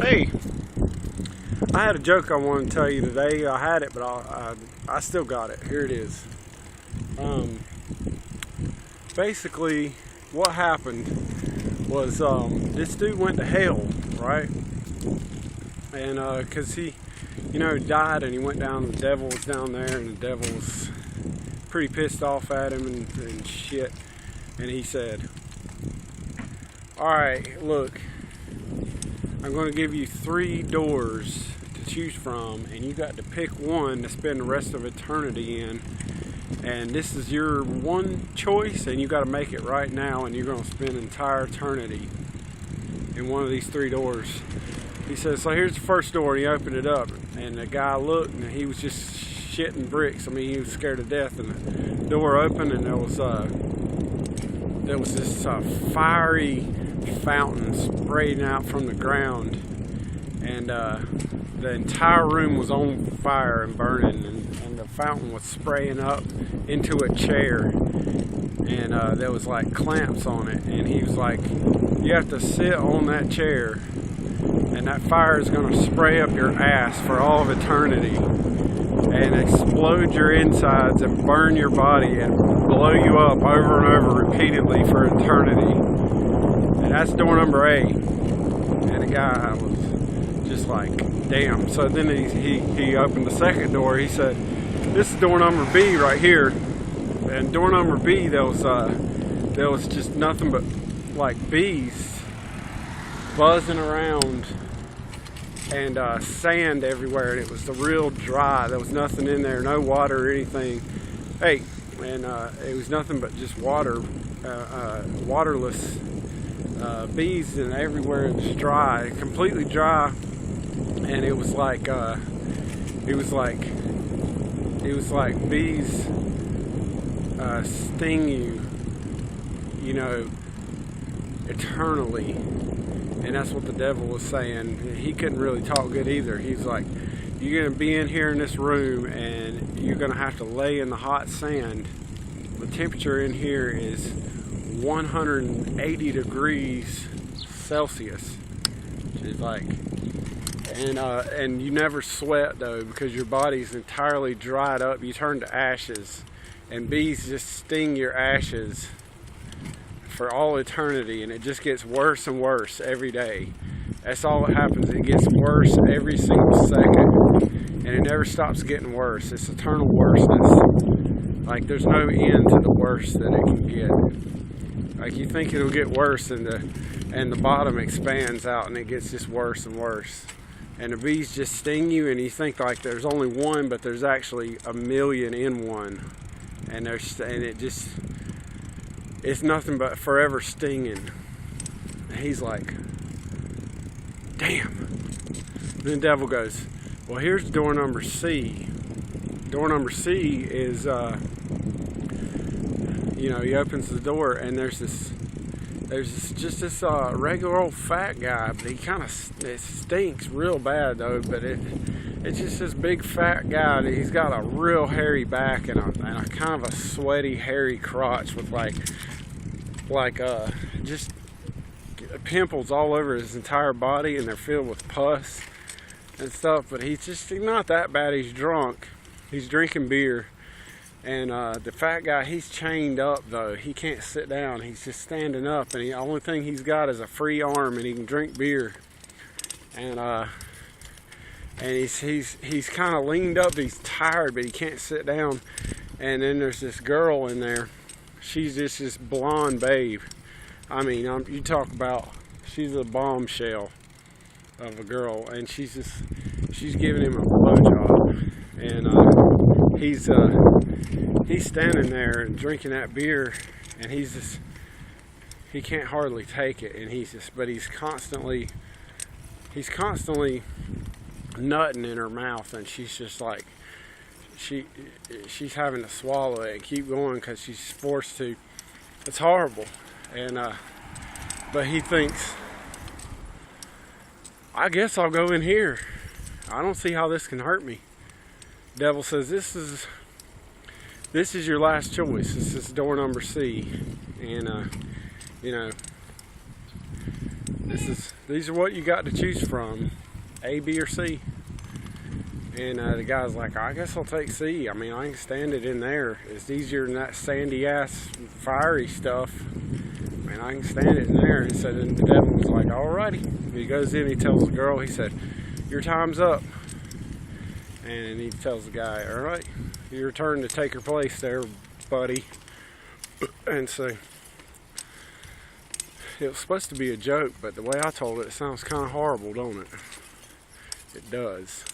Hey, I had a joke I wanted to tell you today. I had it, but I still got it. Here it is. Basically, what happened was this dude went to hell, right? And because he, died, and he went down. The devil was down there, and the devil was pretty pissed off at him and shit. And he said, "All right, look, I'm going to give you 3 doors to choose from, and you got to pick one to spend the rest of eternity in. And this is your one choice, and you got to make it right now, and you're going to spend entire eternity in one of these 3 doors." He says, "So here's the first door," and he opened it up, and the guy looked, and he was just shitting bricks. I mean, he was scared to death, and the door opened, and there was this fiery fountain spraying out from the ground, and the entire room was on fire and burning, and the fountain was spraying up into a chair, and there was like clamps on it, and he was like, "You have to sit on that chair, and that fire is going to spray up your ass for all of eternity and explode your insides and burn your body and blow you up over and over repeatedly for eternity. And that's door number A." And the guy was just like, damn. So then he opened the second door. He said, "This is door number B right here." And door number B, there was just nothing but like bees buzzing around and sand everywhere, and it was real dry. There was nothing in there, no water or anything. Hey, and it was nothing but just water, waterless bees, and everywhere it was dry, completely dry. And it was like bees sting you, eternally. And that's what the devil was saying. He couldn't really talk good either. He's like, "You're going to be in here in this room, and you're going to have to lay in the hot sand. The temperature in here is 180 degrees Celsius." Which is like, and you never sweat though, because your body's entirely dried up. You turn to ashes, and bees just sting your ashes for all eternity, and it just gets worse and worse every day. That's all that happens. It gets worse every single second, and it never stops getting worse. It's eternal worseness. Like, there's no end to the worst that it can get. Like, you think it'll get worse, and the bottom expands out, and it gets just worse and worse. And the bees just sting you, and you think like there's only one, but there's actually a million in one. And it's nothing but forever stinging. And he's like, damn. And the devil goes, "Well, here's door number C." Door number C is, he opens the door, and there's this regular old fat guy, but it stinks real bad though. But it's just this big fat guy, and he's got a real hairy back and a kind of a sweaty, hairy crotch with just pimples all over his entire body, and they're filled with pus and stuff. But he's not that bad. He's drunk. He's drinking beer. And the fat guy, he's chained up though. He can't sit down. He's just standing up, and the only thing he's got is a free arm, and he can drink beer. And he's kind of leaned up. He's tired, but he can't sit down. And then there's this girl in there. She's just this blonde babe. I mean, you talk about, she's a bombshell of a girl, and she's giving him a blowjob, and he's standing there and drinking that beer, and he can't hardly take it, and but he's constantly nutting in her mouth, and she's just like, she's having to swallow it and keep going because she's forced to. It's horrible. And but he thinks, "I guess I'll go in here. I don't see how this can hurt me." Devil says, this is your last choice. This is door number C. And These are what you got to choose from, A, B, or C. And the guy's like, I guess I'll take C. I mean, I can stand it in there. It's easier than that sandy ass, fiery stuff. I mean, I can stand it in there. And so then the devil was like, alrighty. He goes in, he tells the girl, he said, your time's up. And he tells the guy, alright, your turn to take her place there, buddy. And so it was supposed to be a joke, but the way I told it, it sounds kind of horrible, don't it? It does.